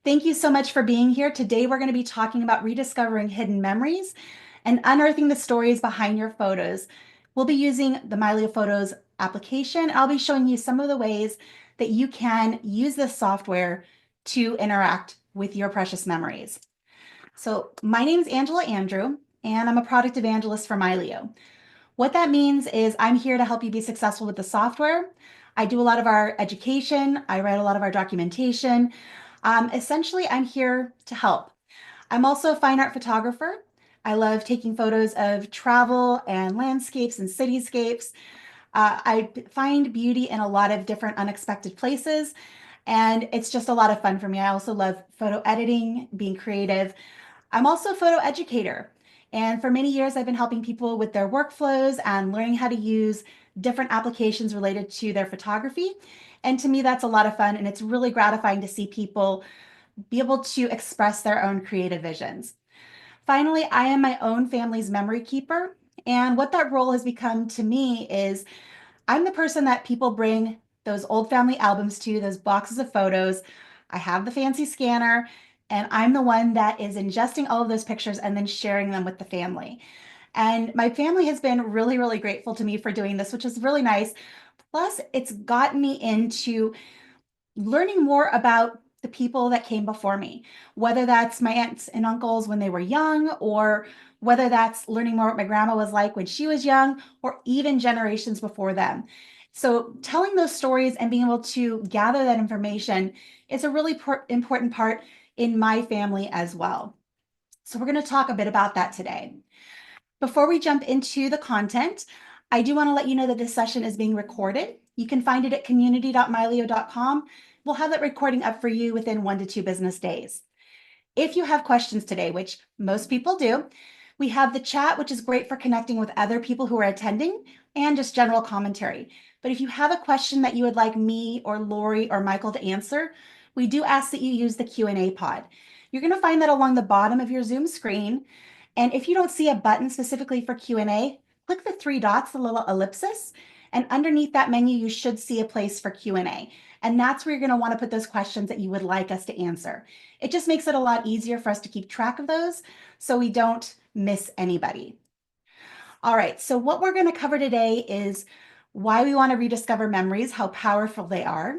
Thank you so much for being here. Today, we're going to be talking about rediscovering hidden memories and unearthing the stories behind your photos. We'll be using the Mylio Photos application. I'll be showing you some of the ways that you can use this software to interact with your precious memories. So my name is Angela Andrew, and I'm a product evangelist for Mylio. What that means is I'm here to help you be successful with the software. I do a lot of our education. I write a lot of our documentation. Essentially, I'm here to help. I'm also a fine art photographer. I love taking photos of travel and landscapes and cityscapes. I find beauty in a lot of different unexpected places, and it's just a lot of fun for me. I also love photo editing, being creative. I'm also a photo educator. And for many years, I've been helping people with their workflows and learning how to use different applications related to their photography. And to me, that's a lot of fun. And it's really gratifying to see people be able to express their own creative visions. Finally, I am my own family's memory keeper. And what that role has become to me is I'm the person that people bring those old family albums to, those boxes of photos. I have the fancy scanner, and I'm the one that is ingesting all of those pictures and then sharing them with the family. And my family has been really, really grateful to me for doing this, which is really nice. Plus, it's gotten me into learning more about the people that came before me, whether that's my aunts and uncles when they were young, or whether that's learning more what my grandma was like when she was young, or even generations before them. So, telling those stories and being able to gather that information is a really important part in my family as well. So, we're going to talk a bit about that today. Before we jump into the content, I do want to let you know that this session is being recorded. You can find it at community.mylio.com. We'll have that recording up for you within 1 to 2 business days. If you have questions today, which most people do, we have the chat, which is great for connecting with other people who are attending and just general commentary. But if you have a question that you would like me or Lori or Michael to answer, we do ask that you use the Q&A pod. You're going to find that along the bottom of your Zoom screen. And if you don't see a button specifically for Q&A, click the 3 dots, the little ellipsis, and underneath that menu, you should see a place for Q&A. And that's where you're going to want to put those questions that you would like us to answer. It just makes it a lot easier for us to keep track of those so we don't miss anybody. All right, so what we're going to cover today is why we want to rediscover memories, how powerful they are.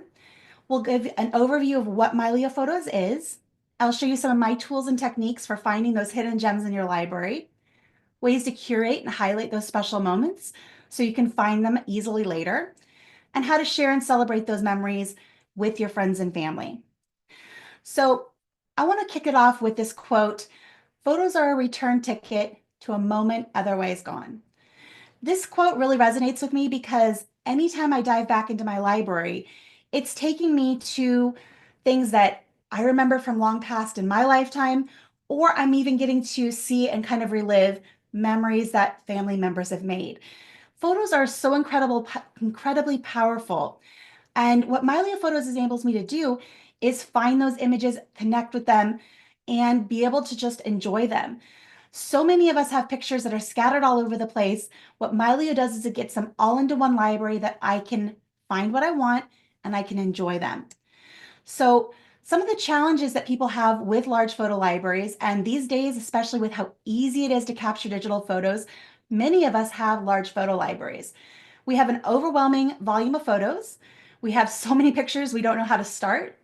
We'll give an overview of what Mylio Photos is. I'll show you some of my tools and techniques for finding those hidden gems in your library, ways to curate and highlight those special moments so you can find them easily later, and how to share and celebrate those memories with your friends and family. So I want to kick it off with this quote: "Photos are a return ticket to a moment otherwise gone." This quote really resonates with me because anytime I dive back into my library, it's taking me to things that I remember from long past in my lifetime, or I'm even getting to see and kind of relive memories that family members have made. Photos are so incredibly powerful. And what Mylio Photos enables me to do is find those images, connect with them, and be able to just enjoy them. So many of us have pictures that are scattered all over the place. What Mylio does is it gets them all into one library that I can find what I want and I can enjoy them. So some of the challenges that people have with large photo libraries, and these days, especially with how easy it is to capture digital photos, many of us have large photo libraries. We have an overwhelming volume of photos. We have so many pictures, we don't know how to start.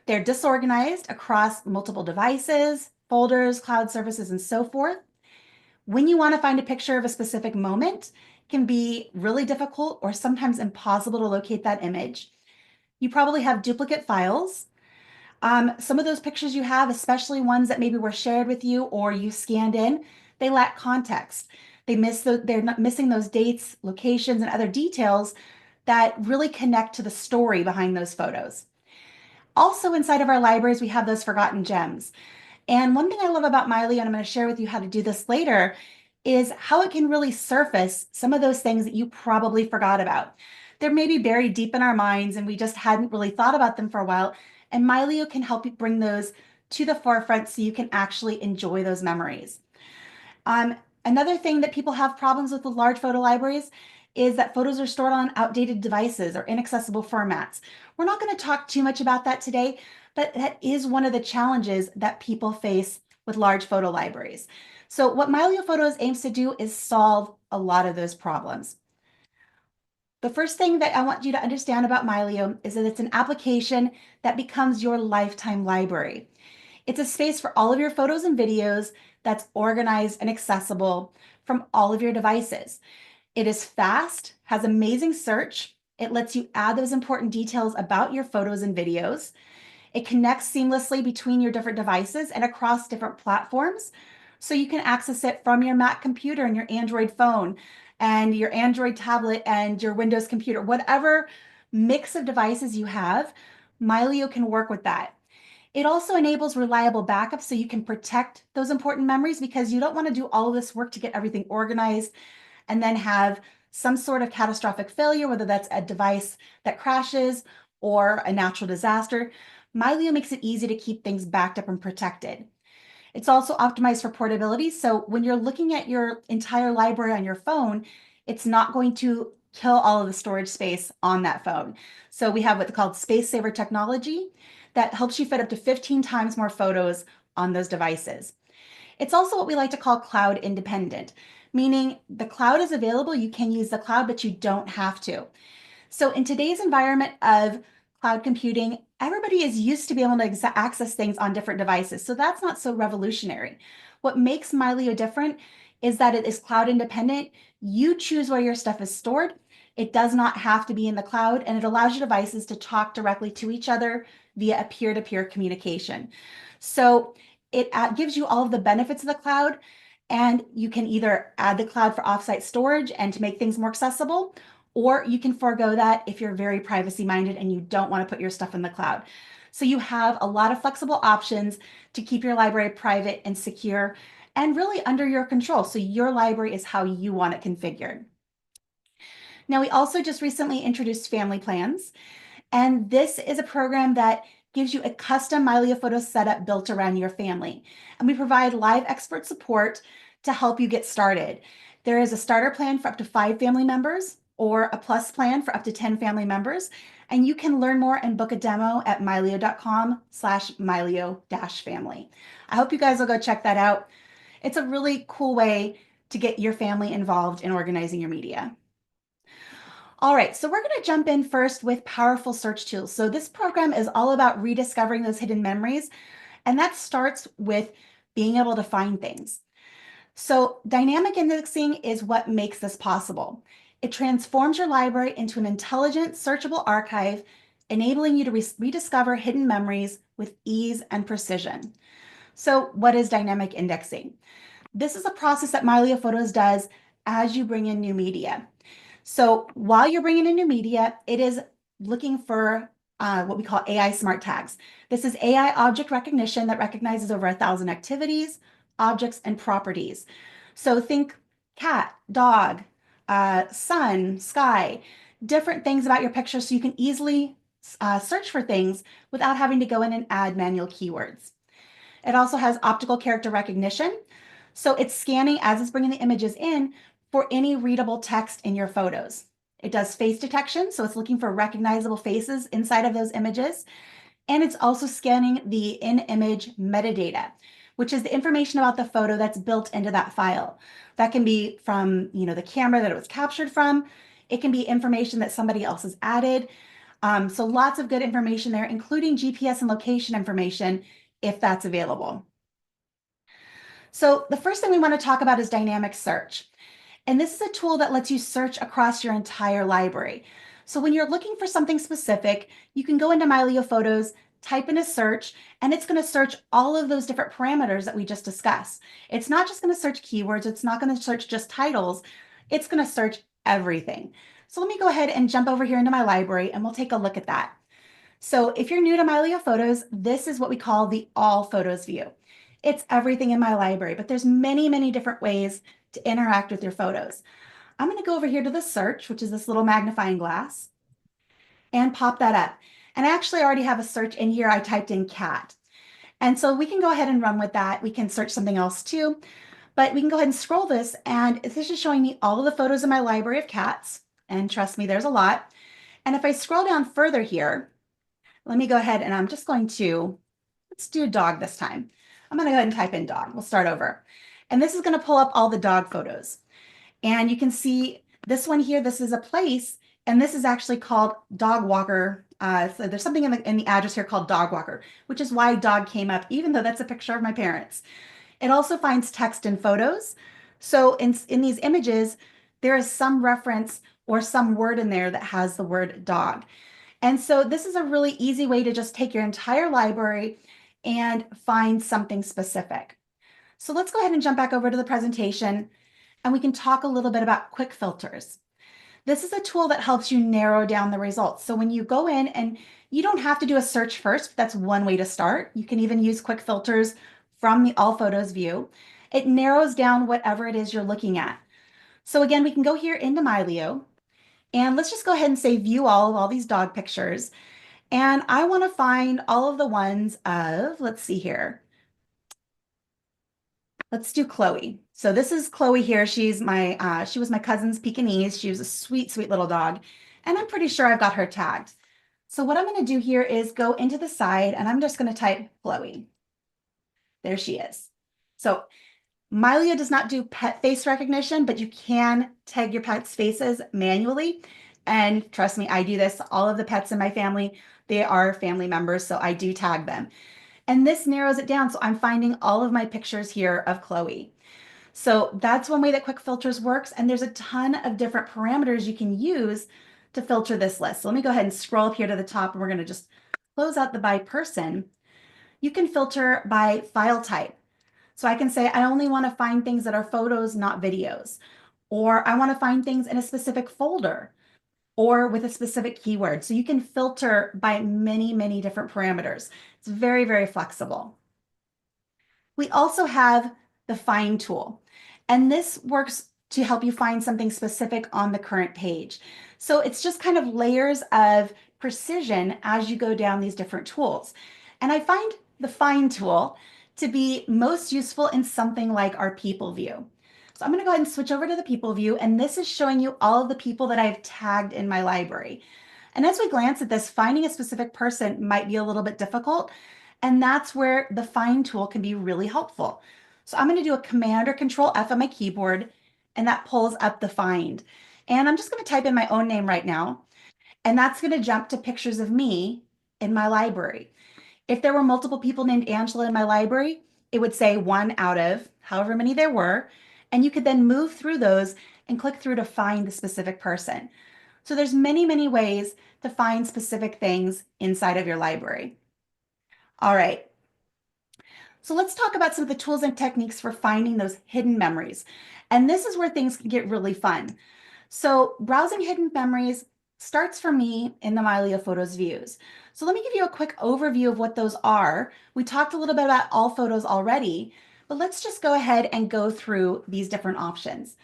They're disorganized across multiple devices, folders, cloud services, and so forth. When you want to find a picture of a specific moment, it can be really difficult or sometimes impossible to locate that image. You probably have duplicate files. Some of those pictures you have, especially ones that maybe were shared with you or you scanned in, they lack context. They're not missing those dates, locations, and other details that really connect to the story behind those photos. Also, inside of our libraries, we have those forgotten gems. And one thing I love about Miley, and I'm going to share with you how to do this later, is how it can really surface some of those things that you probably forgot about. They're maybe buried deep in our minds and we just hadn't really thought about them for a while. And Mylio can help you bring those to the forefront so you can actually enjoy those memories. Another thing that people have problems with large photo libraries is that photos are stored on outdated devices or inaccessible formats. We're not going to talk too much about that today, but that is one of the challenges that people face with large photo libraries. So what Mylio Photos aims to do is solve a lot of those problems. The first thing that I want you to understand about Mylio is that it's an application that becomes your lifetime library. It's a space for all of your photos and videos that's organized and accessible from all of your devices. It is fast, has amazing search. It lets you add those important details about your photos and videos. It connects seamlessly between your different devices and across different platforms. So you can access it from your Mac computer and your Android phone and your Android tablet and your Windows computer, whatever mix of devices you have, Mylio can work with that. It also enables reliable backups so you can protect those important memories because you don't want to do all of this work to get everything organized and then have some sort of catastrophic failure, whether that's a device that crashes or a natural disaster. Mylio makes it easy to keep things backed up and protected. It's also optimized for portability. So when you're looking at your entire library on your phone, it's not going to kill all of the storage space on that phone. So we have what's called space saver technology that helps you fit up to 15 times more photos on those devices. It's also what we like to call cloud independent, meaning the cloud is available, you can use the cloud, but you don't have to. So in today's environment of cloud computing, everybody is used to be able to access things on different devices. So that's not so revolutionary. What makes Mylio different is that it is cloud independent. You choose where your stuff is stored. It does not have to be in the cloud, and it allows your devices to talk directly to each other via a peer-to-peer communication. So it gives you all of the benefits of the cloud, and you can either add the cloud for offsite storage and to make things more accessible, or you can forego that if you're very privacy minded and you don't want to put your stuff in the cloud. So you have a lot of flexible options to keep your library private and secure and really under your control. So your library is how you want it configured. Now, we also just recently introduced family plans, and this is a program that gives you a custom Mylio photo setup built around your family. And we provide live expert support to help you get started. There is a starter plan for up to 5 family members or a plus plan for up to 10 family members. And you can learn more and book a demo at mylio.com/mylio-family. I hope you guys will go check that out. It's a really cool way to get your family involved in organizing your media. All right, so we're going to jump in first with powerful search tools. So this program is all about rediscovering those hidden memories, and that starts with being able to find things. So dynamic indexing is what makes this possible. It transforms your library into an intelligent, searchable archive, enabling you to rediscover hidden memories with ease and precision. So what is dynamic indexing? This is a process that Mylio Photos does as you bring in new media. So while you're bringing in new media, it is looking for what we call AI smart tags. This is AI object recognition that recognizes over 1,000 activities, objects, and properties. So think cat, dog, sun, sky, different things about your picture so you can easily search for things without having to go in and add manual keywords. It also has optical character recognition. So it's scanning as it's bringing the images in for any readable text in your photos. It does face detection, so it's looking for recognizable faces inside of those images. And it's also scanning the in-image metadata, which is the information about the photo that's built into that file. That can be from, the camera that it was captured from. It can be information that somebody else has added. So lots of good information there, including GPS and location information if that's available. So the first thing we want to talk about is dynamic search. And this is a tool that lets you search across your entire library. So when you're looking for something specific, you can go into Mylio Photos, type in a search, and it's going to search all of those different parameters that we just discussed. It's not just going to search keywords. It's not going to search just titles. It's going to search everything. So let me go ahead and jump over here into my library and we'll take a look at that. So if you're new to Mylio Photos, this is what we call the All Photos view. It's everything in my library, but there's many, many different ways to interact with your photos. I'm going to go over here to the search, which is this little magnifying glass, and pop that up. And I actually already have a search in here. I typed in cat. And so we can go ahead and run with that. We can search something else too. But we can go ahead and scroll this, and this is showing me all of the photos in my library of cats. And trust me, there's a lot. And if I scroll down further here, let me go ahead and I'm just going to, let's do a dog this time. I'm going to go ahead and type in dog. We'll start over. And this is going to pull up all the dog photos. And you can see this one here, this is a place, and this is actually called Dog Walker. So there's something in the address here called Dog Walker, which is why dog came up, even though that's a picture of my parents. It also finds text and photos. So in these images, there is some reference or some word in there that has the word dog. And so this is a really easy way to just take your entire library and find something specific. So let's go ahead and jump back over to the presentation, and we can talk a little bit about quick filters. This is a tool that helps you narrow down the results. So when you go in, and you don't have to do a search first, that's one way to start. You can even use quick filters from the All Photos view. It narrows down whatever it is you're looking at. So again, we can go here into Mylio, and let's just go ahead and say view all of all these dog pictures. And I want to find all of the ones of, let's see here. Let's do Chloe. So this is Chloe here. She was my cousin's Pekingese. She was a sweet, sweet little dog. And I'm pretty sure I've got her tagged. So what I'm going to do here is go into the side, and I'm just going to type Chloe. There she is. So Mylio does not do pet face recognition, but you can tag your pets' faces manually. And trust me, I do this. All of the pets in my family, they are family members, so I do tag them. And this narrows it down. So I'm finding all of my pictures here of Chloe. So that's one way that quick filters works. And there's a ton of different parameters you can use to filter this list. So let me go ahead and scroll up here to the top, and we're going to just close out the by person. You can filter by file type. So I can say, I only want to find things that are photos, not videos. Or I want to find things in a specific folder or with a specific keyword. So you can filter by many, many different parameters. It's very, very flexible. We also have the find tool, and this works to help you find something specific on the current page. So it's just kind of layers of precision as you go down these different tools. And I find the find tool to be most useful in something like our people view. So I'm going to go ahead and switch over to the people view, and this is showing you all of the people that I've tagged in my library. And as we glance at this, finding a specific person might be a little bit difficult, and that's where the find tool can be really helpful. So I'm going to do a Command or Control F on my keyboard, and that pulls up the find. And I'm just going to type in my own name right now, and that's going to jump to pictures of me in my library. If there were multiple people named Angela in my library, it would say 1 out of however many there were, and you could then move through those and click through to find the specific person. So there's many, many ways to find specific things inside of your library. All right. So let's talk about some of the tools and techniques for finding those hidden memories. And this is where things can get really fun. So browsing hidden memories starts for me in the Mylio Photos views. So let me give you a quick overview of what those are. We talked a little bit about all photos already, but let's just go ahead and go through these different options.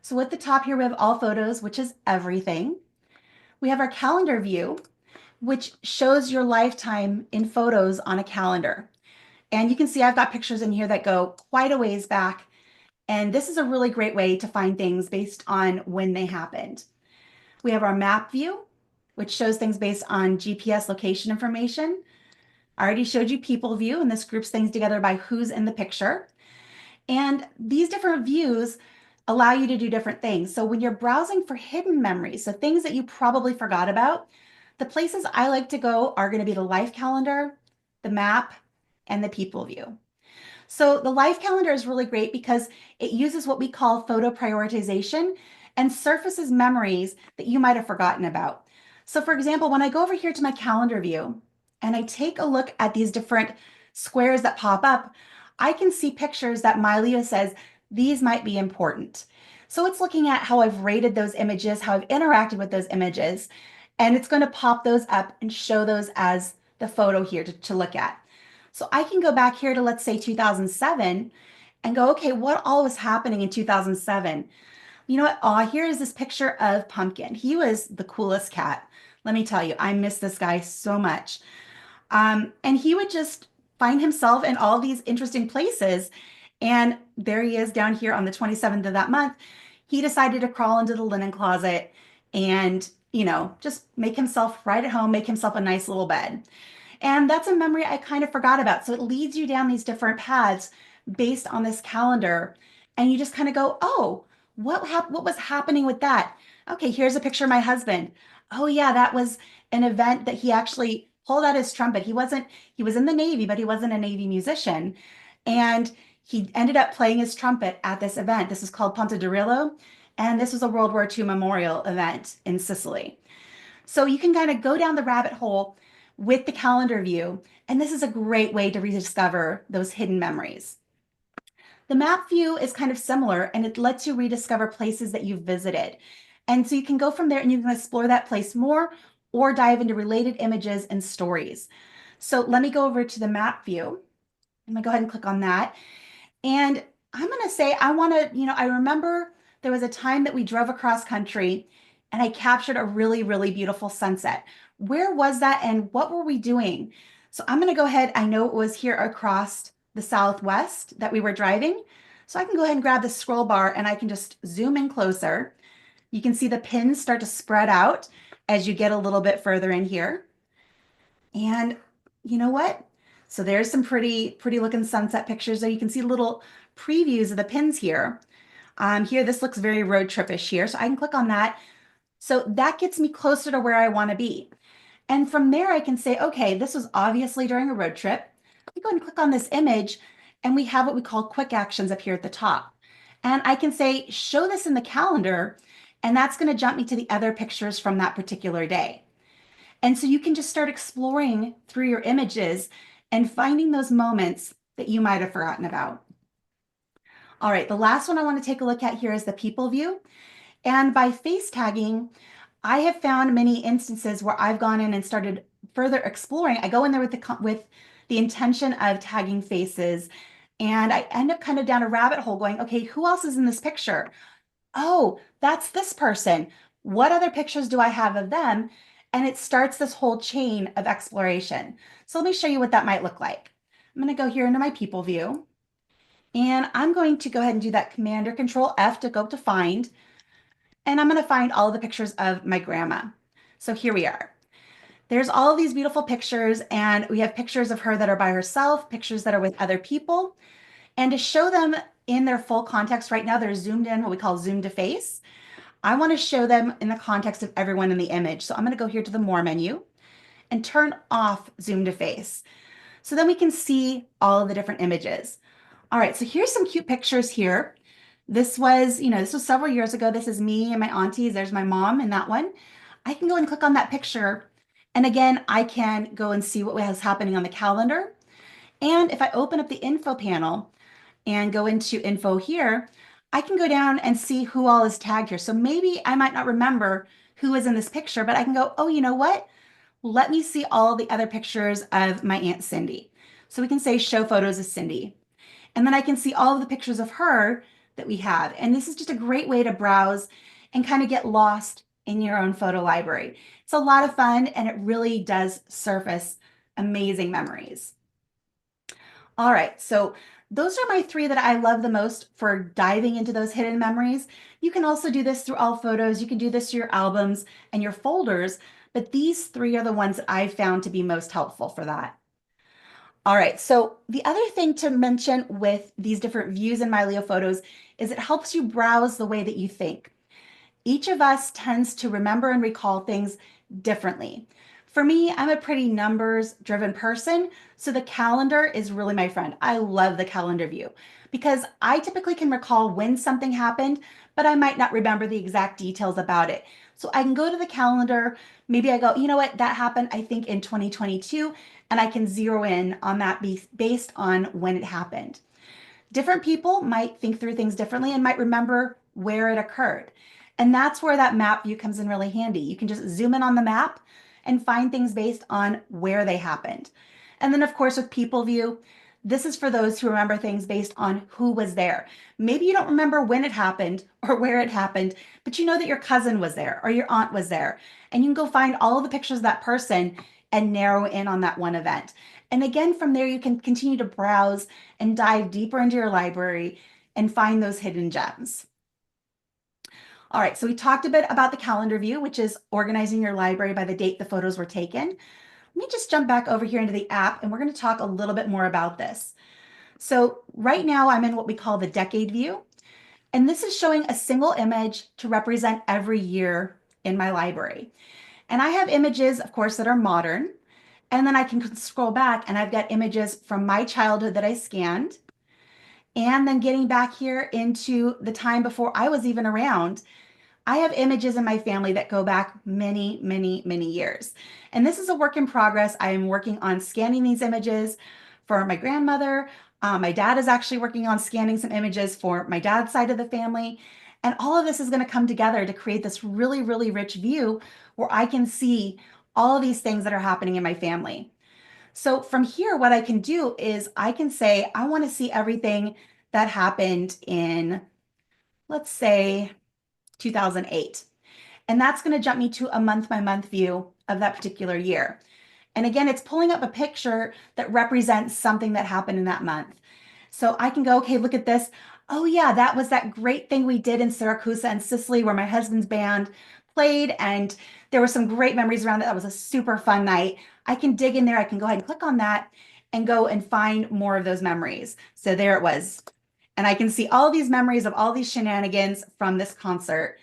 So at the top here, we have all photos, which is everything. We have our calendar view, which shows your lifetime in photos on a calendar. And you can see I've got pictures in here that go quite a ways back. And this is a really great way to find things based on when they happened. We have our map view, which shows things based on GPS location information. I already showed you people view, and this groups things together by who's in the picture. And these different views allow you to do different things. So when you're browsing for hidden memories, so things that you probably forgot about, the places I like to go are going to be the life calendar, the map, and the people view. So the life calendar is really great because it uses what we call photo prioritization and surfaces memories that you might have forgotten about. So for example, when I go over here to my calendar view and I take a look at these different squares that pop up, I can see pictures that Mylio says these might be important. So it's looking at how I've rated those images, how I've interacted with those images, and it's going to pop those up and show those as the photo here to look at. So I can go back here to, let's say, 2007 and go, okay, what all was happening in 2007? You know what? Oh, here is this picture of Pumpkin. He was the coolest cat. Let me tell you, I miss this guy so much. And he would just find himself in all these interesting places. And there he is down here on the 27th of that month. He decided to crawl into the linen closet and, just make himself right at home, make himself a nice little bed. And that's a memory I kind of forgot about. So it leads you down these different paths based on this calendar. And you just kind of go, oh, what was happening with that? Okay, here's a picture of my husband. Oh yeah, that was an event that he actually pulled out his trumpet. He was in the Navy, but he wasn't a Navy musician. And he ended up playing his trumpet at this event. This is called Ponte di Rillo. And this was a World War II memorial event in Sicily. So you can kind of go down the rabbit hole with the calendar view. And this is a great way to rediscover those hidden memories. The map view is kind of similar and it lets you rediscover places that you've visited. And so you can go from there and you can explore that place more or dive into related images and stories. So let me go over to the map view. I'm gonna go ahead and click on that. And I'm going to say, I remember there was a time that we drove across country and I captured a really, really beautiful sunset. Where was that and what were we doing? So I'm going to go ahead. I know it was here across the Southwest that we were driving. So I can go ahead and grab the scroll bar and I can just zoom in closer. You can see the pins start to spread out as you get a little bit further in here. And you know what? So there's some pretty looking sunset pictures there. You can see little previews of the pins here. Here, this looks very road trip-ish here. So I can click on that. So that gets me closer to where I want to be. And from there, I can say, okay, this was obviously during a road trip. We go and click on this image and we have what we call quick actions up here at the top. And I can say, show this in the calendar, and that's going to jump me to the other pictures from that particular day. And so you can just start exploring through your images and finding those moments that you might have forgotten about. All right, the last one I want to take a look at here is the people view. And by face tagging, I have found many instances where I've gone in and started further exploring. I go in there with the intention of tagging faces, and I end up kind of down a rabbit hole going, okay, who else is in this picture? Oh, that's this person. What other pictures do I have of them? And it starts this whole chain of exploration. So let me show you what that might look like. I'm going to go here into my people view, and I'm going to go ahead and do that Command or Control F to go to find. And I'm going to find all the pictures of my grandma. So here we are. There's all of these beautiful pictures, and we have pictures of her that are by herself, pictures that are with other people. And to show them in their full context right now, they're zoomed in, what we call zoom to face. I want to show them in the context of everyone in the image. So I'm going to go here to the More menu and turn off zoom to face. So then we can see all of the different images. All right, so here's some cute pictures here. This was several years ago. This is me and my aunties. There's my mom in that one. I can go and click on that picture. And again, I can go and see what was happening on the calendar. And if I open up the info panel and go into info here, I can go down and see who all is tagged here. So maybe I might not remember who is in this picture, but I can go, oh, you know what? Let me see all the other pictures of my Aunt Cindy. So we can say show photos of Cindy. And then I can see all of the pictures of her that we have. And this is just a great way to browse and kind of get lost in your own photo library. It's a lot of fun, and it really does surface amazing memories. All right, so those are my three that I love the most for diving into those hidden memories. You can also do this through all photos. You can do this through your albums and your folders, but these three are the ones that I've found to be most helpful for that. All right, so the other thing to mention with these different views in My Leo photos is it helps you browse the way that you think. Each of us tends to remember and recall things differently. For me, I'm a pretty numbers-driven person, so the calendar is really my friend. I love the calendar view because I typically can recall when something happened, but I might not remember the exact details about it. So I can go to the calendar, maybe I go, you know what, that happened, I think, in 2022, and I can zero in on that based on when it happened. Different people might think through things differently and might remember where it occurred. And that's where that map view comes in really handy. You can just zoom in on the map and find things based on where they happened. And then, of course, with people view, this is for those who remember things based on who was there. Maybe you don't remember when it happened or where it happened, but you know that your cousin was there or your aunt was there. And you can go find all of the pictures of that person and narrow in on that one event. And again, from there, you can continue to browse and dive deeper into your library and find those hidden gems. All right, so we talked a bit about the calendar view, which is organizing your library by the date the photos were taken. Let me just jump back over here into the app and we're going to talk a little bit more about this. So right now I'm in what we call the decade view, and this is showing a single image to represent every year in my library. And I have images, of course, that are modern, and then I can scroll back and I've got images from my childhood that I scanned. And then getting back here into the time before I was even around, I have images in my family that go back many, many, many years. And this is a work in progress. I am working on scanning these images for my grandmother. My dad is actually working on scanning some images for my dad's side of the family. And all of this is going to come together to create this really, really rich view where I can see all of these things that are happening in my family. So from here, what I can do is I can say, I want to see everything that happened in, let's say, 2008. And that's going to jump me to a month by month view of that particular year. And again, it's pulling up a picture that represents something that happened in that month. So I can go, okay, look at this. Oh yeah, that was that great thing we did in Syracuse and Sicily where my husband's band played, and there were some great memories around it. That was a super fun night. I can dig in there. I can go ahead and click on that and go and find more of those memories. So there it was. And I can see all these memories of all these shenanigans from this concert.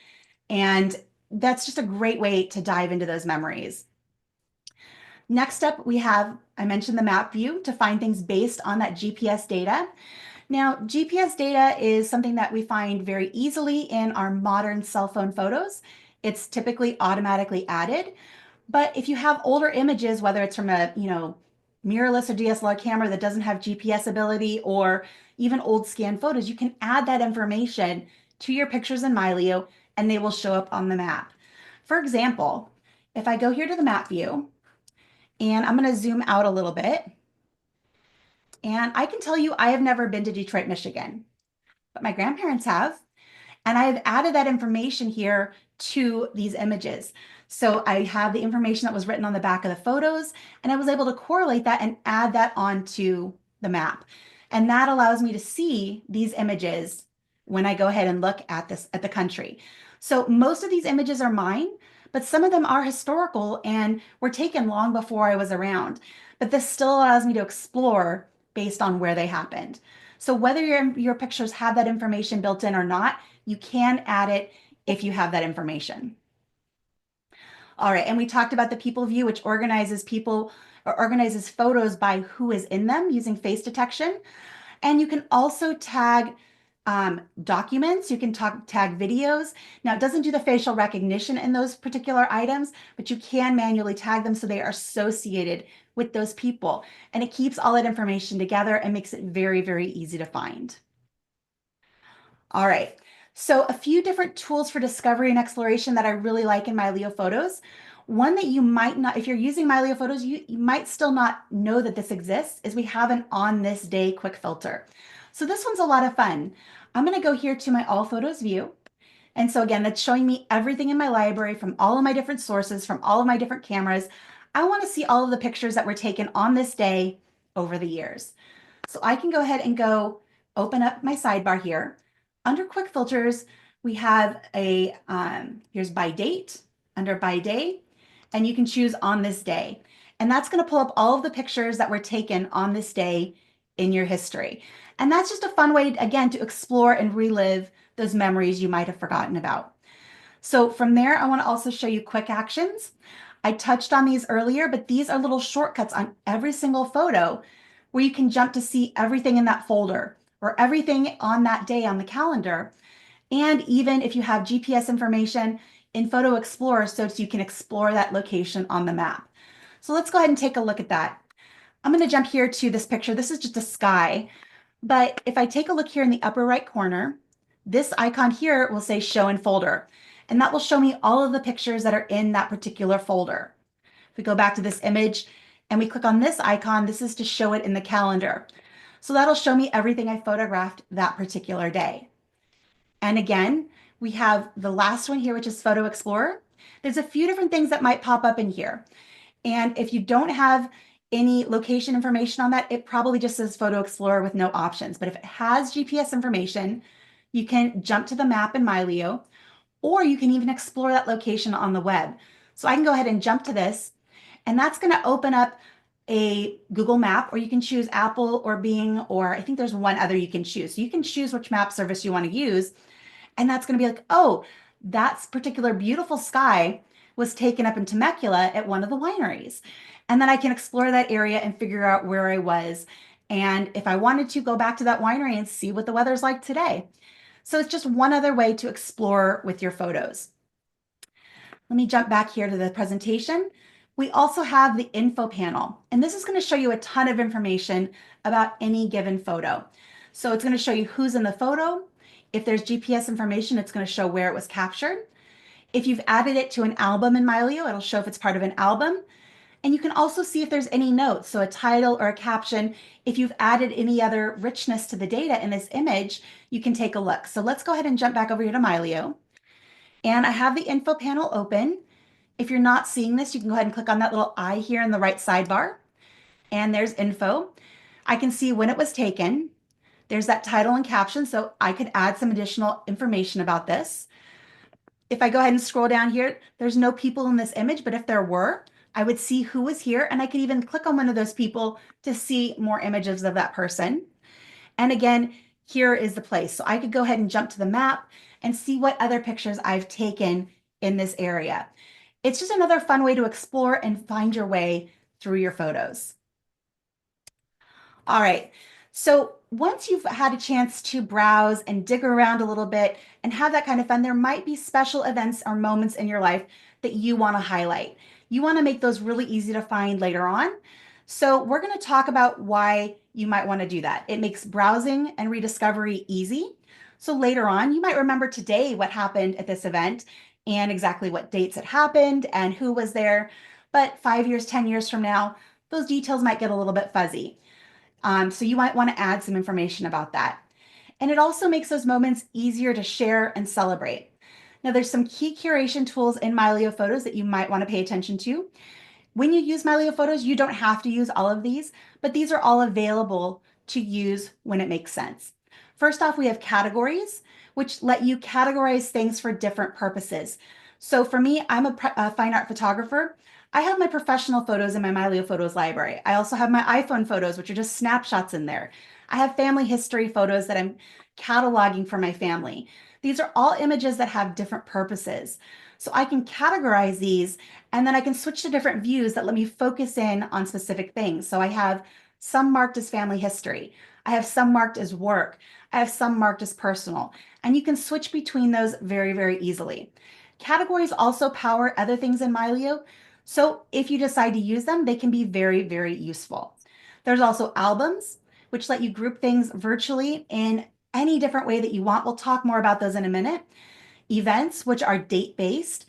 And that's just a great way to dive into those memories. Next up, we have, I mentioned the map view to find things based on that GPS data. Now, GPS data is something that we find very easily in our modern cell phone photos. It's typically automatically added. But if you have older images, whether it's from a, mirrorless or DSLR camera that doesn't have GPS ability, or even old scan photos, you can add that information to your pictures in Mylio and they will show up on the map. For example, if I go here to the map view and I'm going to zoom out a little bit, and I can tell you I have never been to Detroit, Michigan, but my grandparents have. And I have added that information here to these images. So I have the information that was written on the back of the photos, and I was able to correlate that and add that onto the map. And that allows me to see these images when I go ahead and look at the country. So most of these images are mine, but some of them are historical and were taken long before I was around. But this still allows me to explore based on where they happened. So whether your pictures have that information built in or not, you can add it if you have that information. All right, and we talked about the people view, which organizes people or organizes photos by who is in them using face detection. And you can also tag documents. You can tag videos. Now, it doesn't do the facial recognition in those particular items, but you can manually tag them so they are associated with those people. And it keeps all that information together and makes it very, very easy to find. All right, so a few different tools for discovery and exploration that I really like in Mylio Photos. One that you might not, if you're using Mylio Photos, you might still not know that this exists, is we have an on this day quick filter. So this one's a lot of fun. I'm going to go here to my all photos view. And so again, that's showing me everything in my library from all of my different sources, from all of my different cameras. I want to see all of the pictures that were taken on this day over the years. So I can go ahead and go open up my sidebar here. Under quick filters, we have a, here's by date, under by day, and you can choose on this day. And that's going to pull up all of the pictures that were taken on this day in your history. And that's just a fun way, again, to explore and relive those memories you might have forgotten about. So from there, I want to also show you quick actions. I touched on these earlier, but these are little shortcuts on every single photo where you can jump to see everything in that folder or everything on that day on the calendar. And even if you have GPS information in Photo Explorer, so you can explore that location on the map. So let's go ahead and take a look at that. I'm going to jump here to this picture. This is just a sky. But if I take a look here in the upper right corner, this icon here will say show in folder. And that will show me all of the pictures that are in that particular folder. If we go back to this image and we click on this icon, this is to show it in the calendar. So that'll show me everything I photographed that particular day. And again, we have the last one here, which is Photo Explorer. There's a few different things that might pop up in here. And if you don't have any location information on that, it probably just says Photo Explorer with no options. But if it has GPS information, you can jump to the map in Mylio, or you can even explore that location on the web. So I can go ahead and jump to this, and that's going to open up a Google map, or you can choose Apple or Bing, or I think there's one other you can choose. So you can choose which map service you want to use. And that's going to be like, oh, that particular beautiful sky was taken up in Temecula at one of the wineries. And then I can explore that area and figure out where I was. And if I wanted to go back to that winery and see what the weather's like today. So it's just one other way to explore with your photos. Let me jump back here to the presentation. We also have the info panel, and this is going to show you a ton of information about any given photo. So it's going to show you who's in the photo. If there's GPS information, it's going to show where it was captured. If you've added it to an album in Mylio, it'll show if it's part of an album. And you can also see if there's any notes, so a title or a caption. If you've added any other richness to the data in this image, you can take a look. So let's go ahead and jump back over here to Mylio. And I have the info panel open. If you're not seeing this, you can go ahead and click on that little eye here in the right sidebar. And there's info. I can see when it was taken. There's that title and caption, so I could add some additional information about this. If I go ahead and scroll down here, there's no people in this image, but if there were, I would see who was here, and I could even click on one of those people to see more images of that person. And again, here is the place. So I could go ahead and jump to the map and see what other pictures I've taken in this area. It's just another fun way to explore and find your way through your photos. All right. So once you've had a chance to browse and dig around a little bit and have that kind of fun, there might be special events or moments in your life that you want to highlight. You want to make those really easy to find later on. So we're going to talk about why you might want to do that. It makes browsing and rediscovery easy. So later on, you might remember today what happened at this event and exactly what dates it happened and who was there. But 5 years, 10 years from now, those details might get a little bit fuzzy. So you might want to add some information about that. And it also makes those moments easier to share and celebrate. Now, there's some key curation tools in Mylio Photos that you might want to pay attention to. When you use Mylio Photos, you don't have to use all of these, but these are all available to use when it makes sense. First off, we have categories, which let you categorize things for different purposes. So for me, I'm a fine art photographer. I have my professional photos in my Mylio Photos library. I also have my iPhone photos, which are just snapshots in there. I have family history photos that I'm cataloging for my family. These are all images that have different purposes. So I can categorize these, and then I can switch to different views that let me focus in on specific things. So I have some marked as family history. I have some marked as work. I have some marked as personal. And you can switch between those very, very easily. Categories also power other things in Mylio. So if you decide to use them, they can be very, very useful. There's also albums, which let you group things virtually in any different way that you want. We'll talk more about those in a minute. Events, which are date-based,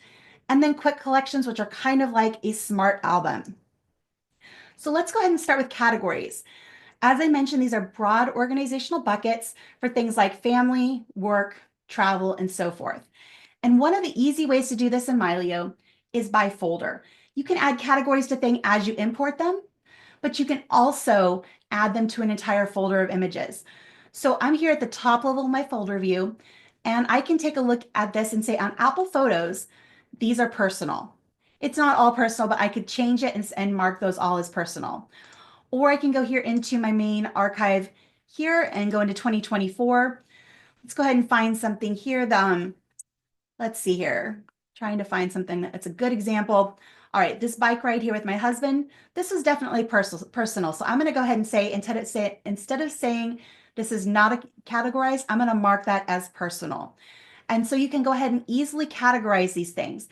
and then quick collections, which are kind of like a smart album. So let's go ahead and start with categories. As I mentioned, these are broad organizational buckets for things like family, work, travel, and so forth. And one of the easy ways to do this in Mylio is by folder. You can add categories to things as you import them, but you can also add them to an entire folder of images. So I'm here at the top level of my folder view, and I can take a look at this and say on Apple Photos, these are personal. It's not all personal, but I could change it and mark those all as personal. Or I can go here into my main archive here and go into 2024. Let's go ahead and find something here. Let's see here, trying to find something that's a good example. All right, this bike ride here with my husband, this is definitely personal. So I'm going to go ahead and say, instead of saying this is not a categorized, I'm going to mark that as personal. And so you can go ahead and easily categorize these things.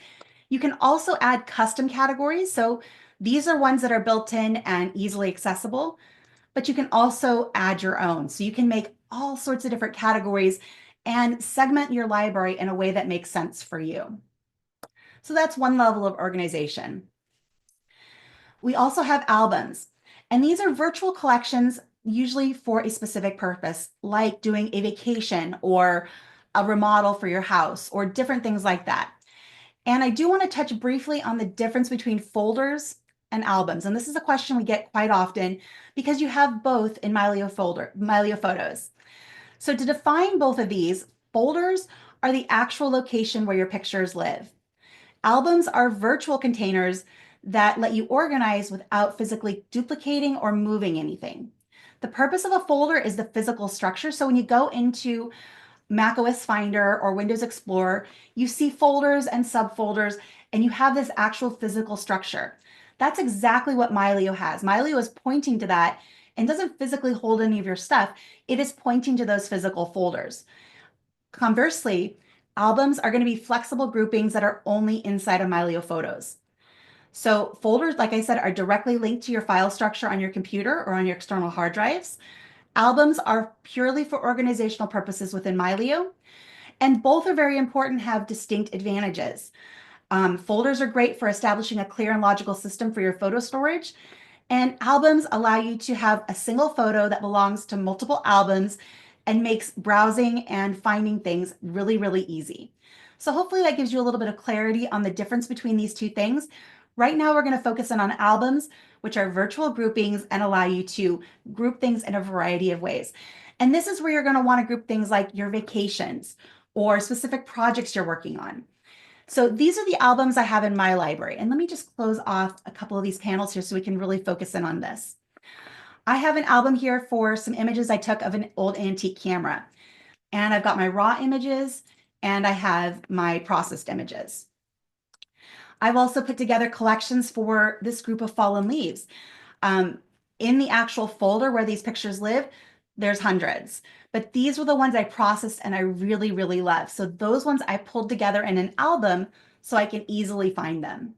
You can also add custom categories. So these are ones that are built in and easily accessible, but you can also add your own. So you can make all sorts of different categories and segment your library in a way that makes sense for you. So that's one level of organization. We also have albums, and these are virtual collections usually for a specific purpose, like doing a vacation or a remodel for your house or different things like that. And I do want to touch briefly on the difference between folders and albums? And this is a question we get quite often because you have both in Mylio Photos. So to define both of these, folders are the actual location where your pictures live. Albums are virtual containers that let you organize without physically duplicating or moving anything. The purpose of a folder is the physical structure. So when you go into macOS Finder or Windows Explorer, you see folders and subfolders, and you have this actual physical structure. That's exactly what Mylio has. Mylio is pointing to that and doesn't physically hold any of your stuff. It is pointing to those physical folders. Conversely, albums are going to be flexible groupings that are only inside of Mylio Photos. So folders, like I said, are directly linked to your file structure on your computer or on your external hard drives. Albums are purely for organizational purposes within Mylio, and both are very important, have distinct advantages. Folders are great for establishing a clear and logical system for your photo storage, and albums allow you to have a single photo that belongs to multiple albums and makes browsing and finding things really, really easy. So hopefully that gives you a little bit of clarity on the difference between these two things. Right now, we're going to focus in on albums, which are virtual groupings and allow you to group things in a variety of ways. And this is where you're going to want to group things like your vacations or specific projects you're working on. So these are the albums I have in my library. And let me just close off a couple of these panels here so we can really focus in on this. I have an album here for some images I took of an old antique camera. And I've got my raw images and I have my processed images. I've also put together collections for this group of fallen leaves. In the actual folder where these pictures live, there's hundreds, but these were the ones I processed and I really, really love. So those ones I pulled together in an album so I can easily find them.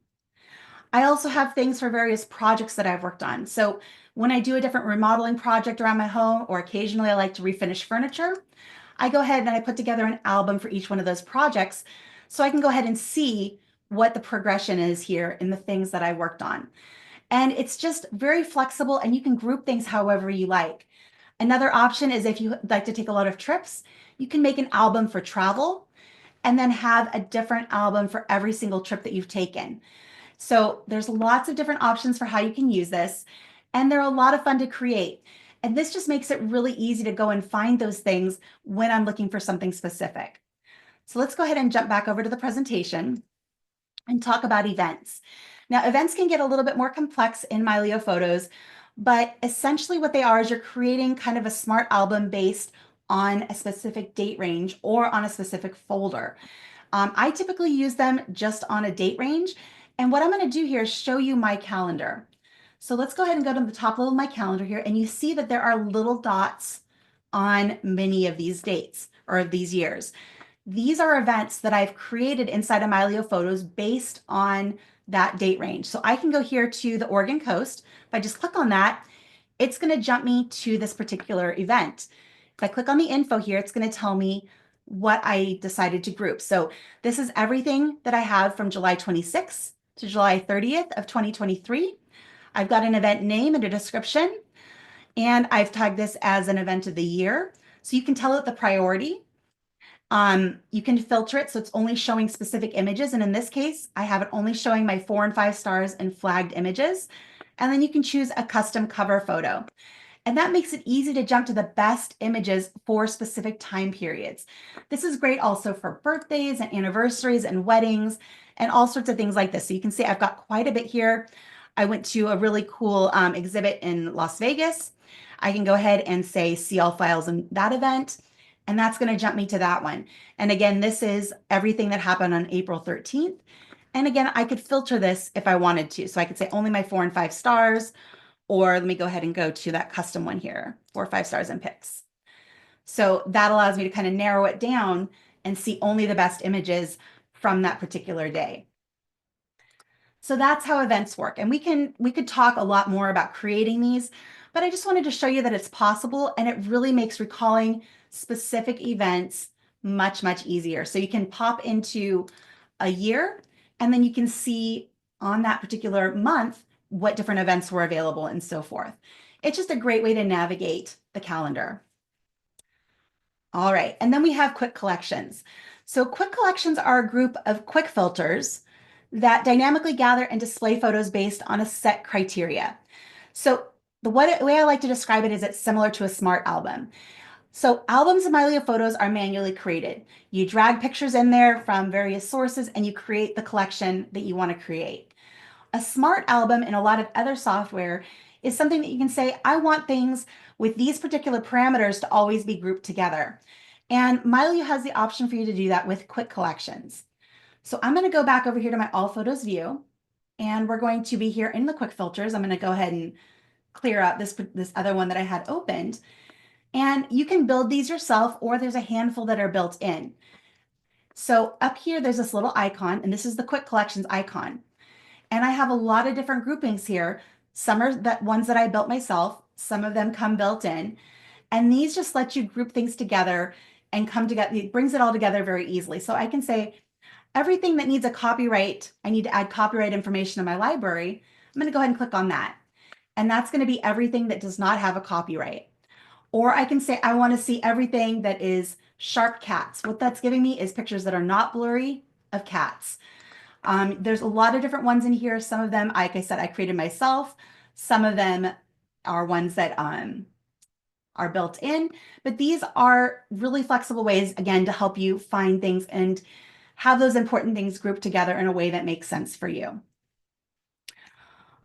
I also have things for various projects that I've worked on. So when I do a different remodeling project around my home, or occasionally I like to refinish furniture, I go ahead and I put together an album for each one of those projects so I can go ahead and see what the progression is here in the things that I worked on. And it's just very flexible and you can group things however you like. Another option is if you like to take a lot of trips, you can make an album for travel and then have a different album for every single trip that you've taken. So there's lots of different options for how you can use this, and they're a lot of fun to create. And this just makes it really easy to go and find those things when I'm looking for something specific. So let's go ahead and jump back over to the presentation and talk about events. Now, events can get a little bit more complex in Mylio Photos, but essentially what they are is you're creating kind of a smart album based on a specific date range or on a specific folder. I typically use them just on a date range. And what I'm going to do here is show you my calendar. So let's go ahead and go to the top level of my calendar here. And you see that there are little dots on many of these dates or these years. These are events that I've created inside of Mylio Photos based on that date range. So I can go here to the Oregon coast. If I just click on that, it's going to jump me to this particular event. If I click on the info here, it's going to tell me what I decided to group. So this is everything that I have from July 26th to July 30th of 2023. I've got an event name and a description, and I've tagged this as an event of the year. So you can tell it the priority. You can filter it so it's only showing specific images. And in this case, I have it only showing my 4 and 5 stars and flagged images. And then you can choose a custom cover photo. And that makes it easy to jump to the best images for specific time periods. This is great also for birthdays and anniversaries and weddings and all sorts of things like this. So you can see I've got quite a bit here. I went to a really cool exhibit in Las Vegas. I can go ahead and say see all files in that event, and that's going to jump me to that one. And again, this is everything that happened on April 13th. And again, I could filter this if I wanted to. So I could say only my 4 and 5 stars, or let me go ahead and go to that custom one here, 4 or 5 stars and pics. So that allows me to kind of narrow it down and see only the best images from that particular day. So that's how events work. And we could talk a lot more about creating these, but I just wanted to show you that it's possible, and it really makes recalling specific events much, much easier. So you can pop into a year, and then you can see on that particular month what different events were available and so forth. It's just a great way to navigate the calendar. All right, and then we have quick collections. So quick collections are a group of quick filters that dynamically gather and display photos based on a set criteria. So the way I like to describe it is it's similar to a smart album. So albums of Mylio photos are manually created. You drag pictures in there from various sources and you create the collection that you want to create. A smart album in a lot of other software is something that you can say, I want things with these particular parameters to always be grouped together. And Mylio has the option for you to do that with quick collections. So I'm going to go back over here to my all photos view, and we're going to be here in the quick filters. I'm going to go ahead and clear out this other one that I had opened. And you can build these yourself, or there's a handful that are built in. So up here, there's this little icon, and this is the quick collections icon. And I have a lot of different groupings here. Some are ones that I built myself. Some of them come built in. And these just let you group things together and come together. It brings it all together very easily. So I can say everything that needs a copyright, I need to add copyright information in my library. I'm going to go ahead and click on that. And that's going to be everything that does not have a copyright. Or I can say I want to see everything that is sharp cats. What that's giving me is pictures that are not blurry of cats. There's a lot of different ones in here. Some of them, like I said, I created myself. Some of them are ones that are built in, but these are really flexible ways, again, to help you find things and have those important things grouped together in a way that makes sense for you.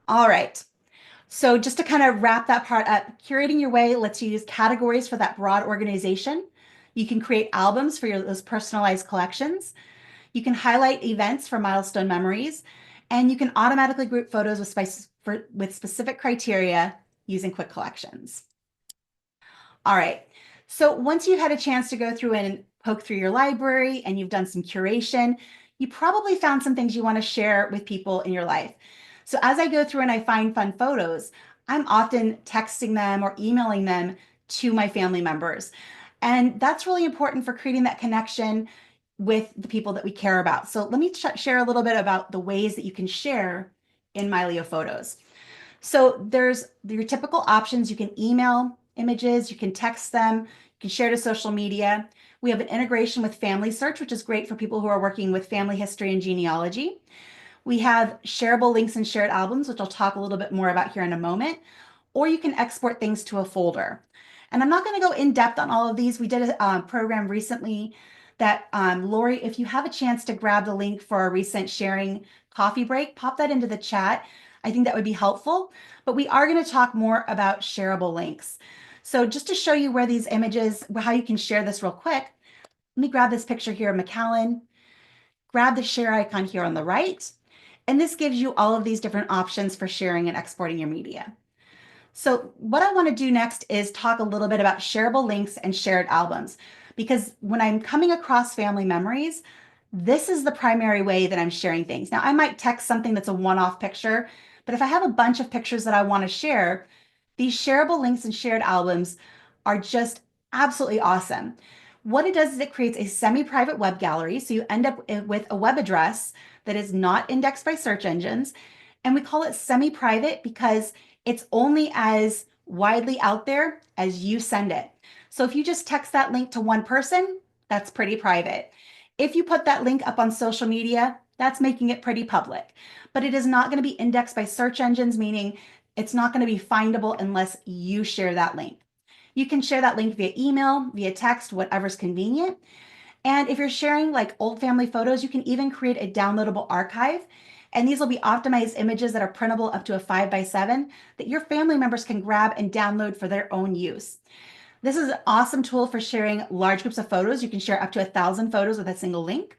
All right. So just to kind of wrap that part up, curating your way lets you use categories for that broad organization. You can create albums for those personalized collections. You can highlight events for milestone memories, and you can automatically group photos with specific criteria using quick collections. All right. So once you've had a chance to go through and poke through your library and you've done some curation, you probably found some things you want to share with people in your life. So as I go through and I find fun photos, I'm often texting them or emailing them to my family members. And that's really important for creating that connection with the people that we care about. So let me share a little bit about the ways that you can share in Mylio Photos. So there's your typical options. You can email images, you can text them, you can share to social media. We have an integration with Family Search, which is great for people who are working with family history and genealogy. We have shareable links and shared albums, which I'll talk a little bit more about here in a moment, or you can export things to a folder. And I'm not going to go in depth on all of these. We did a program recently that, Lori, if you have a chance to grab the link for our recent sharing coffee break, pop that into the chat. I think that would be helpful, but we are going to talk more about shareable links. So just to show you where these images, how you can share this real quick, let me grab this picture here of McAllen, grab the share icon here on the right, and this gives you all of these different options for sharing and exporting your media. So what I want to do next is talk a little bit about shareable links and shared albums, because when I'm coming across family memories, this is the primary way that I'm sharing things. Now, I might text something that's a one-off picture, but if I have a bunch of pictures that I want to share, these shareable links and shared albums are just absolutely awesome. What it does is it creates a semi-private web gallery. So you end up with a web address that is not indexed by search engines. And we call it semi-private because it's only as widely out there as you send it. So if you just text that link to one person, that's pretty private. If you put that link up on social media, that's making it pretty public. But it is not going to be indexed by search engines, meaning it's not going to be findable unless you share that link. You can share that link via email, via text, whatever's convenient. And if you're sharing like old family photos, you can even create a downloadable archive. And these will be optimized images that are printable up to a 5x7 that your family members can grab and download for their own use. This is an awesome tool for sharing large groups of photos. You can share up to 1,000 photos with a single link.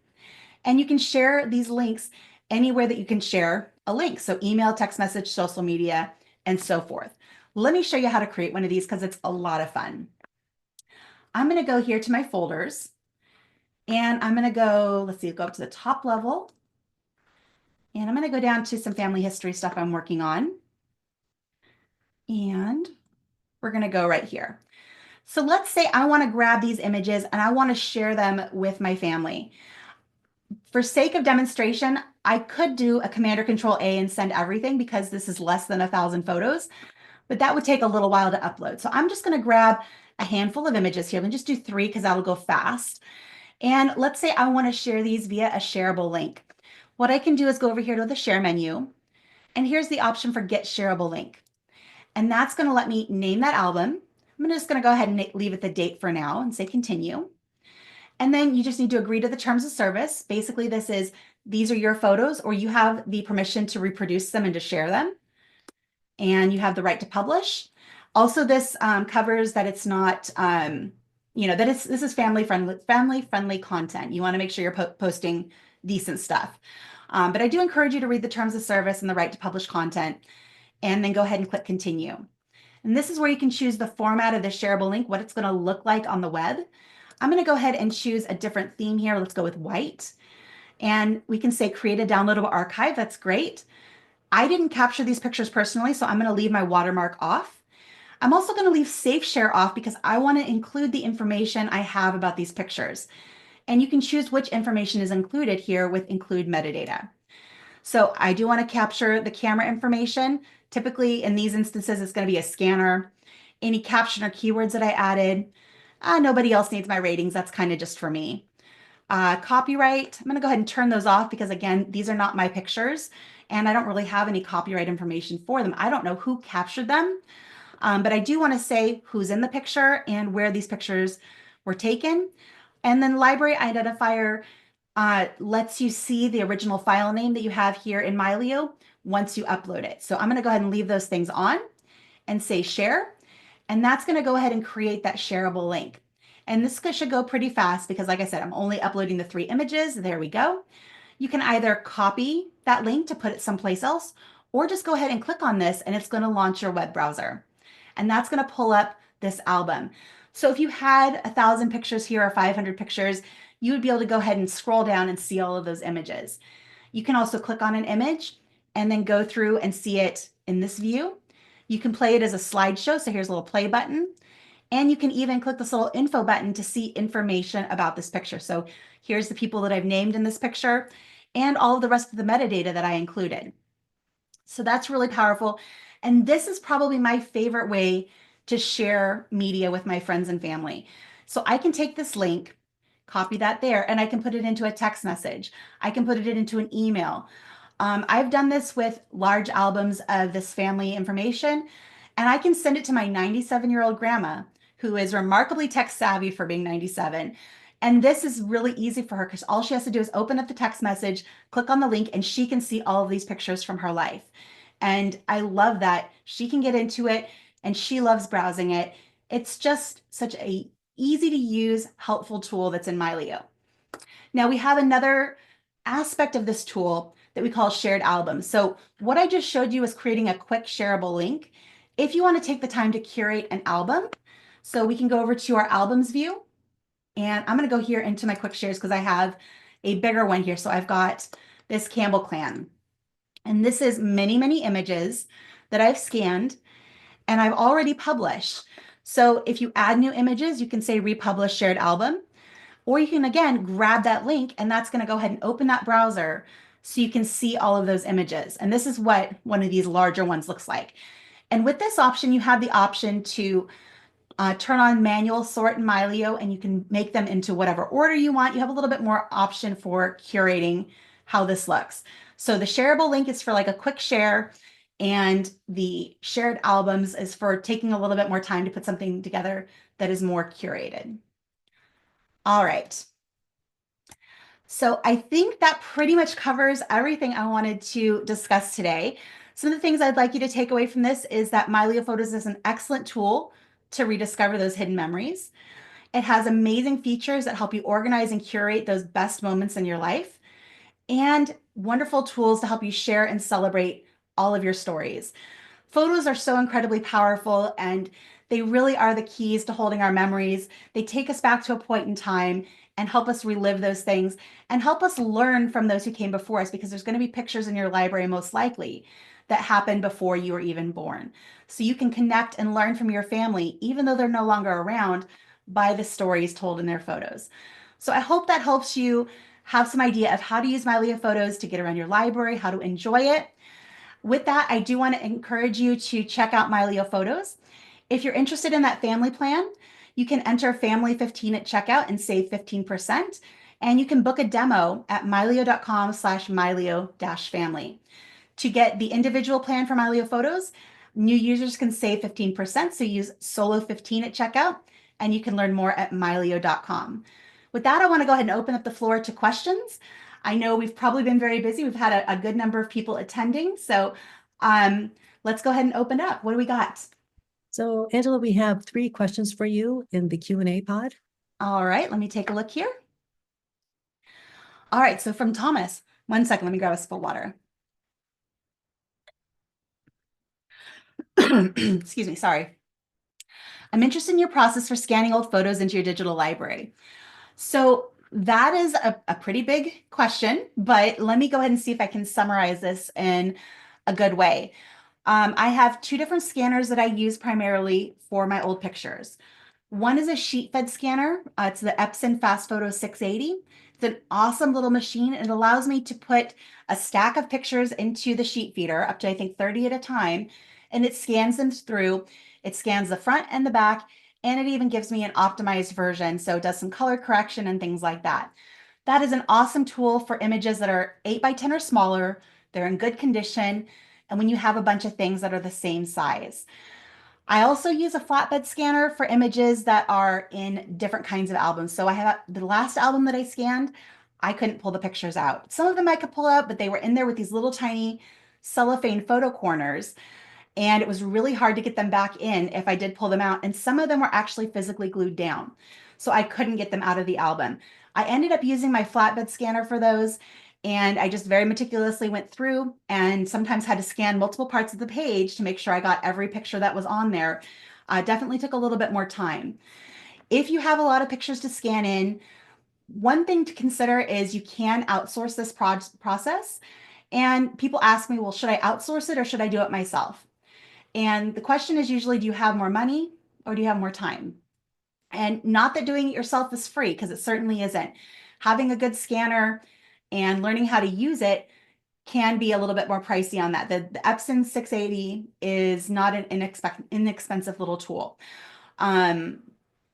And you can share these links anywhere that you can share a link. So email, text message, social media, and so forth. Let me show you how to create one of these because it's a lot of fun. I'm going to go here to my folders and I'm going to go, let's see, go up to the top level. And I'm going to go down to some family history stuff I'm working on. And we're going to go right here. So let's say I want to grab these images and I want to share them with my family. For sake of demonstration, I could do a Command or Control A and send everything because this is less than 1,000 photos, but that would take a little while to upload. So I'm just going to grab a handful of images here. Let me just do 3 because that'll go fast. And let's say I want to share these via a shareable link. what I can do is go over here to the share menu, and here's the option for get shareable link. And that's going to let me name that album. I'm just going to go ahead and leave it the date for now and say continue. And then you just need to agree to the terms of service. Basically, these are your photos, or you have the permission to reproduce them and to share them. And you have the right to publish. Also, this covers that it's not, that this is family friendly content. You want to make sure you're posting decent stuff. But I do encourage you to read the terms of service and the right to publish content, and then go ahead and click continue. And this is where you can choose the format of the shareable link, what it's going to look like on the web. I'm going to go ahead and choose a different theme here. Let's go with white. And we can say create a downloadable archive. That's great. I didn't capture these pictures personally, so I'm going to leave my watermark off. I'm also going to leave safe share off because I want to include the information I have about these pictures. And you can choose which information is included here with include metadata. So I do want to capture the camera information. Typically in these instances, it's going to be a scanner, any caption or keywords that I added. Nobody else needs my ratings. That's kind of just for me. Copyright, I'm going to go ahead and turn those off because, again, these are not my pictures and I don't really have any copyright information for them. I don't know who captured them, but I do want to say who's in the picture and where these pictures were taken. And then library identifier lets you see the original file name that you have here in Mylio once you upload it. So I'm going to go ahead and leave those things on and say share. And that's going to go ahead and create that shareable link. And this should go pretty fast because, like I said, I'm only uploading the 3 images. There we go. You can either copy that link to put it someplace else, or just go ahead and click on this and it's going to launch your web browser. And that's going to pull up this album. So if you had 1,000 pictures here or 500 pictures, you would be able to go ahead and scroll down and see all of those images. You can also click on an image and then go through and see it in this view. You can play it as a slideshow. So here's a little play button. And you can even click this little info button to see information about this picture. So here's the people that I've named in this picture and all of the rest of the metadata that I included. So that's really powerful. And this is probably my favorite way to share media with my friends and family. So I can take this link, copy that there, and I can put it into a text message. I can put it into an email. I've done this with large albums of this family information, and I can send it to my 97-year-old grandma, who is remarkably tech savvy for being 97. And this is really easy for her because all she has to do is open up the text message, click on the link, and she can see all of these pictures from her life. And I love that she can get into it and she loves browsing it. It's just such a easy to use, helpful tool that's in Mylio. Now we have another aspect of this tool that we call shared albums. So what I just showed you is creating a quick shareable link. If you want to take the time to curate an album, so we can go over to our albums view, and I'm going to go here into my quick shares because I have a bigger one here. So I've got this Campbell clan, and this is many, many images that I've scanned and I've already published. So if you add new images, you can say republish shared album, or you can again grab that link and that's going to go ahead and open that browser so you can see all of those images. And this is what one of these larger ones looks like. And with this option, you have the option to turn on manual sort in Mylio, and you can make them into whatever order you want. You have a little bit more option for curating how this looks. So the shareable link is for like a quick share, and the shared albums is for taking a little bit more time to put something together that is more curated. All right. So I think that pretty much covers everything I wanted to discuss today. Some of the things I'd like you to take away from this is that Mylio Photos is an excellent tool to rediscover those hidden memories. It has amazing features that help you organize and curate those best moments in your life, and wonderful tools to help you share and celebrate all of your stories. Photos are so incredibly powerful, and they really are the keys to holding our memories. They take us back to a point in time and help us relive those things and help us learn from those who came before us, because there's going to be pictures in your library most likely that happened before you were even born. So you can connect and learn from your family, even though they're no longer around, by the stories told in their photos. So I hope that helps you have some idea of how to use Mylio Photos to get around your library, how to enjoy it. With that, I do want to encourage you to check out Mylio Photos. If you're interested in that family plan, you can enter family 15 at checkout and save 15%. And you can book a demo at mylio.com/mylio-family. To get the individual plan for Mylio photos, new users can save 15%. So use Solo 15 at checkout, and you can learn more at mylio.com. With that, I want to go ahead and open up the floor to questions. I know we've probably been very busy. We've had a good number of people attending. So let's go ahead and open up. What do we got? So Angela, we have 3 questions for you in the Q&A pod. All right, let me take a look here. All right, so from Thomas, 1 second, let me grab a sip of water. Excuse me, sorry. I'm interested in your process for scanning old photos into your digital library. So that is a pretty big question, but let me go ahead and see if I can summarize this in a good way. I have 2 different scanners that I use primarily for my old pictures. One is a sheet fed scanner. It's the Epson Fast Photo 680. It's an awesome little machine. It allows me to put a stack of pictures into the sheet feeder, up to I think 30 at a time, and it scans them through. It scans the front and the back, and it even gives me an optimized version. So it does some color correction and things like that. That is an awesome tool for images that are 8 by 10 or smaller. They're in good condition. And when you have a bunch of things that are the same size. I also use a flatbed scanner for images that are in different kinds of albums. So I have the last album that I scanned, I couldn't pull the pictures out. Some of them I could pull out, but they were in there with these little tiny cellophane photo corners. And it was really hard to get them back in if I did pull them out. And some of them were actually physically glued down. So I couldn't get them out of the album. I ended up using my flatbed scanner for those. And I just very meticulously went through and sometimes had to scan multiple parts of the page to make sure I got every picture that was on there. Definitely took a little bit more time. If you have a lot of pictures to scan in, one thing to consider is you can outsource this process. And people ask me, well, should I outsource it or should I do it myself? And the question is usually, do you have more money or do you have more time? And not that doing it yourself is free, because it certainly isn't. Having a good scanner and learning how to use it can be a little bit more pricey on that. The Epson 680 is not an inexpensive little tool.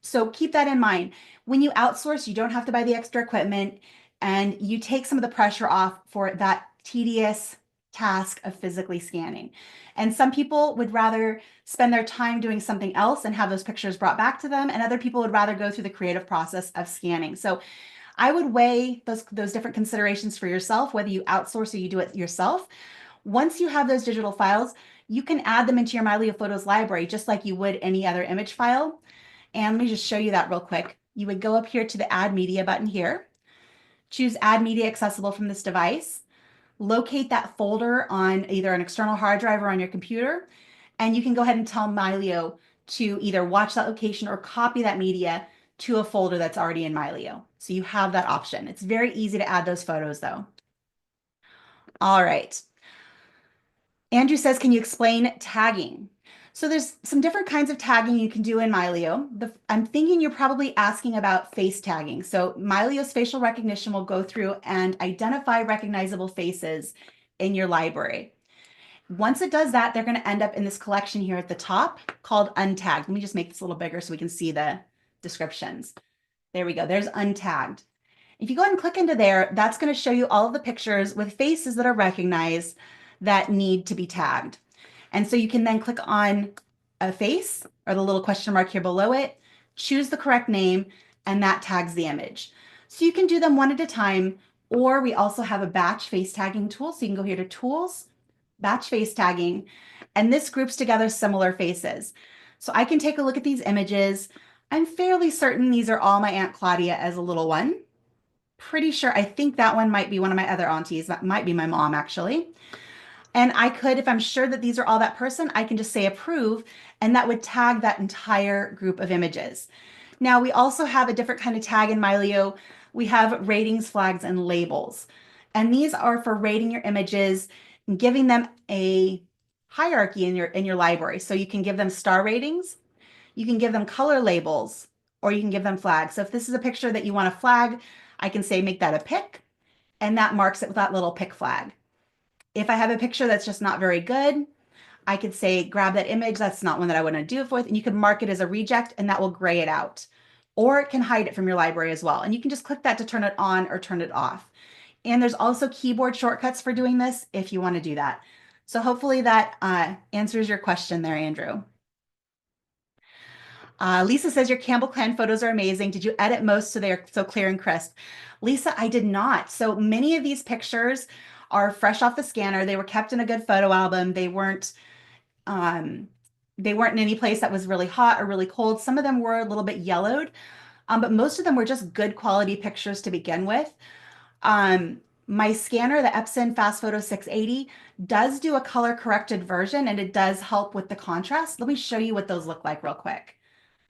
So keep that in mind. When you outsource, you don't have to buy the extra equipment, and you take some of the pressure off for that tedious task of physically scanning. And some people would rather spend their time doing something else and have those pictures brought back to them, and other people would rather go through the creative process of scanning. So I would weigh those different considerations for yourself, whether you outsource or you do it yourself. Once you have those digital files, you can add them into your Mylio Photos library just like you would any other image file. And let me just show you that real quick. You would go up here to the Add Media button here, choose Add Media Accessible from this device, locate that folder on either an external hard drive or on your computer, and you can go ahead and tell Mylio to either watch that location or copy that media to a folder that's already in Mylio. So you have that option. It's very easy to add those photos though. All right. Andrew says, can you explain tagging? So there's some different kinds of tagging you can do in Mylio. I'm thinking you're probably asking about face tagging. So Mylio's facial recognition will go through and identify recognizable faces in your library. Once it does that, they're going to end up in this collection here at the top called untagged. Let me just make this a little bigger so we can see the descriptions. There we go. There's untagged. If you go ahead and click into there, that's going to show you all of the pictures with faces that are recognized that need to be tagged. And so you can then click on a face or the little question mark here below it, choose the correct name, and that tags the image. So you can do them one at a time, or we also have a batch face tagging tool. So you can go here to Tools, Batch Face Tagging, and this groups together similar faces. So I can take a look at these images. I'm fairly certain these are all my Aunt Claudia as a little one. Pretty sure, I think that one might be one of my other aunties. That might be my mom, actually. And I could, if I'm sure that these are all that person, I can just say approve, and that would tag that entire group of images. Now, we also have a different kind of tag in Mylio. We have ratings, flags, and labels. And these are for rating your images and giving them a hierarchy in your library. So you can give them star ratings, you can give them color labels, or you can give them flags. So if this is a picture that you want to flag, I can say make that a pick, and that marks it with that little pick flag. If I have a picture that's just not very good, I could say grab that image, that's not one that I want to do it with, and you can mark it as a reject, and that will gray it out. or it can hide it from your library as well. And you can just click that to turn it on or turn it off. And there's also keyboard shortcuts for doing this if you want to do that. So hopefully that answers your question there, Andrew. Lisa says your Campbell clan photos are amazing. Did you edit most so they're so clear and crisp? Lisa, I did not. So many of these pictures are fresh off the scanner. They were kept in a good photo album. Um, they weren't in any place that was really hot or really cold. Some of them were a little bit yellowed, but most of them were just good quality pictures to begin with. My scanner, the Epson Fast Photo 680, does do a color corrected version and it does help with the contrast. Let me show you what those look like real quick.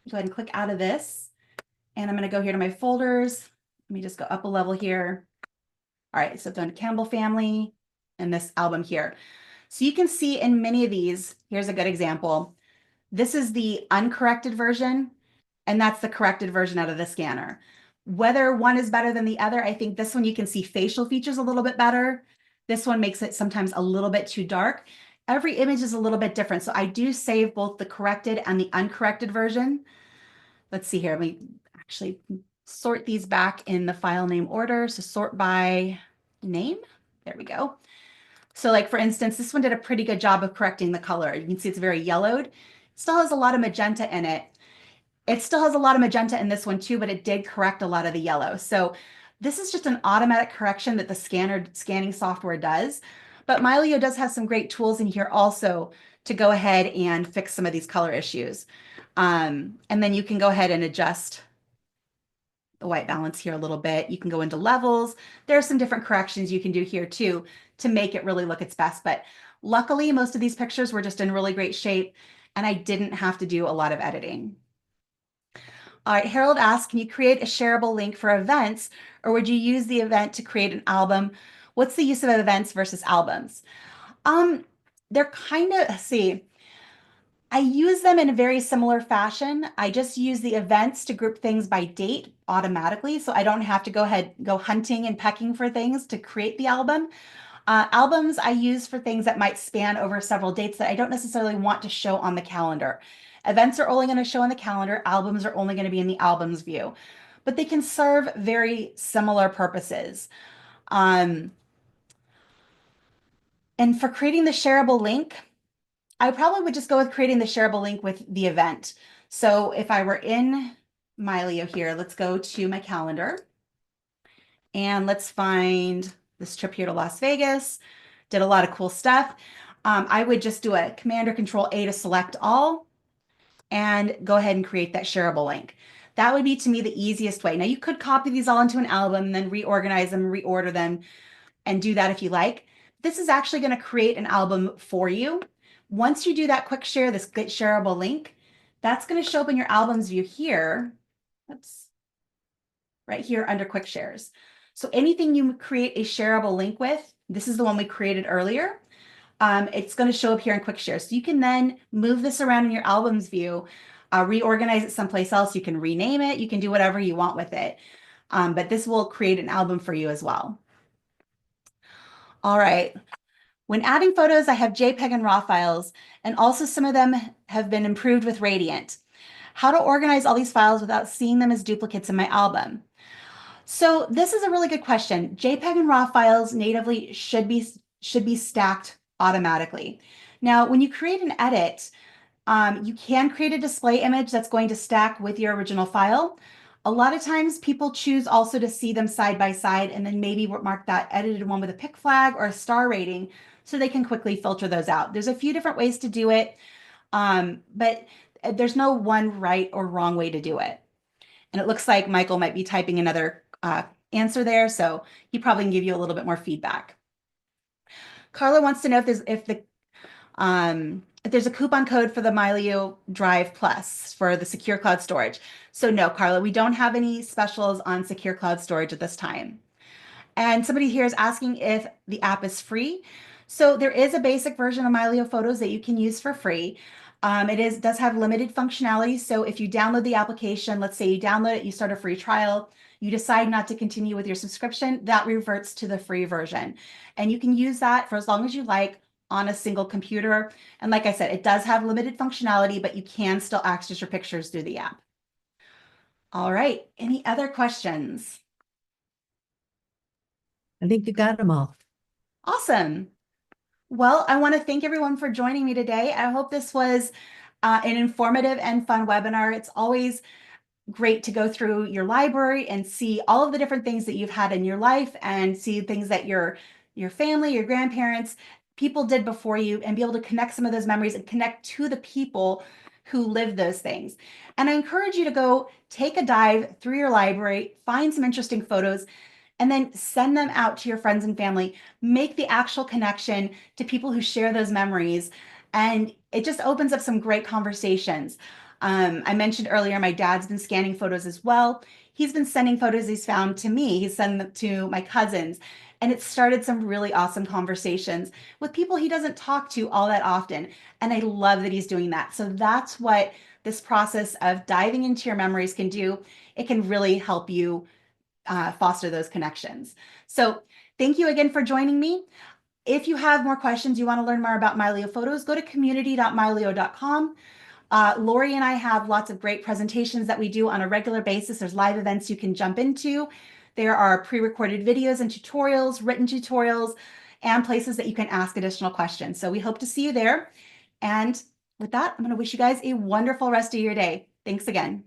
Go ahead and click out of this. And I'm going to go here to my folders. Let me just go up a level here. All right, so I've done Campbell family and this album here. So you can see in many of these, here's a good example. This is the uncorrected version, and that's the corrected version out of the scanner. Whether one is better than the other, I think this one you can see facial features a little bit better. This one makes it sometimes a little bit too dark. Every image is a little bit different. So I do save both the corrected and the uncorrected version. Let's see here. Let me actually sort these back in the file name order. So sort by name. There we go. So like for instance, this one did a pretty good job of correcting the color. You can see it's very yellowed. It still has a lot of magenta in it. It still has a lot of magenta in this one too, but it did correct a lot of the yellow. So this is just an automatic correction that the scanning software does. But Mylio does have some great tools in here also to go ahead and fix some of these color issues. And then you can go ahead and adjust the white balance here a little bit. You can go into levels. There are some different corrections you can do here too to make it really look its best. But luckily, most of these pictures were just in really great shape and I didn't have to do a lot of editing. All right, Harold asks, can you create a shareable link for events or would you use the event to create an album? What's the use of events versus albums? They're kind of, see, I use them in a very similar fashion. I just use the events to group things by date automatically, so I don't have to go hunting and pecking for things to create the album. Albums I use for things that might span over several dates that I don't necessarily want to show on the calendar. Events are only going to show on the calendar. Albums are only going to be in the albums view, but they can serve very similar purposes. Um, and for creating the shareable link, I probably would just go with creating the shareable link with the event. So if I were in Mylio here, let's go to my calendar and let's find this trip here to Las Vegas. Did a lot of cool stuff. I would just do a Command or Control A to select all and go ahead and create that shareable link. That would be to me the easiest way. Now you could copy these all into an album and then reorganize them, reorder them, and do that if you like. This is actually going to create an album for you. Once you do that quick share, this get shareable link, that's going to show up in your albums view here. That's right here under quick shares. So anything you create a shareable link with, this is the one we created earlier. It's going to show up here in quick share. So you can then move this around in your albums view, reorganize it someplace else. You can rename it. You can do whatever you want with it. But this will create an album for you as well. All right. When adding photos, I have JPEG and RAW files, and also some of them have been improved with Radiant. How to organize all these files without seeing them as duplicates in my album? So this is a really good question. JPEG and RAW files natively should be stacked automatically. Now, when you create an edit, you can create a display image that's going to stack with your original file. A lot of times people choose also to see them side by side and then maybe mark that edited one with a pick flag or a star rating so they can quickly filter those out. There's a few different ways to do it, but there's no one right or wrong way to do it. And it looks like Michael might be typing another answer there, so he probably can give you a little bit more feedback. Carla wants to know if there's a coupon code for the Mylio Drive Plus for the Secure Cloud Storage. So no, Carla, we don't have any specials on Secure Cloud Storage at this time. And somebody here is asking if the app is free. So there is a basic version of Mylio Photos that you can use for free. Does have limited functionality. So if you download the application, let's say you download it, you start a free trial, you decide not to continue with your subscription, that reverts to the free version. And you can use that for as long as you like on a single computer. And like I said, it does have limited functionality, but you can still access your pictures through the app. All right. Any other questions? I think you got them all. Awesome. Well, I want to thank everyone for joining me today. I hope this was an informative and fun webinar. It's always great to go through your library and see all of the different things that you've had in your life and see things that your family, your grandparents, people did before you and be able to connect some of those memories and connect to the people who lived those things. And I encourage you to go take a dive through your library, find some interesting photos, and then send them out to your friends and family. Make the actual connection to people who share those memories. And it just opens up some great conversations. I mentioned earlier, my dad's been scanning photos as well. He's been sending photos he's found to me. He's sent them to my cousins. And it started some really awesome conversations with people he doesn't talk to all that often. And I love that he's doing that. So that's what this process of diving into your memories can do. It can really help you foster those connections. So thank you again for joining me. If you have more questions, you want to learn more about Mylio Photos, go to community.mylio.com. Lori and I have lots of great presentations that we do on a regular basis. There's live events you can jump into. There are pre-recorded videos and tutorials, written tutorials, and places that you can ask additional questions. So we hope to see you there. And with that, I'm going to wish you guys a wonderful rest of your day. Thanks again.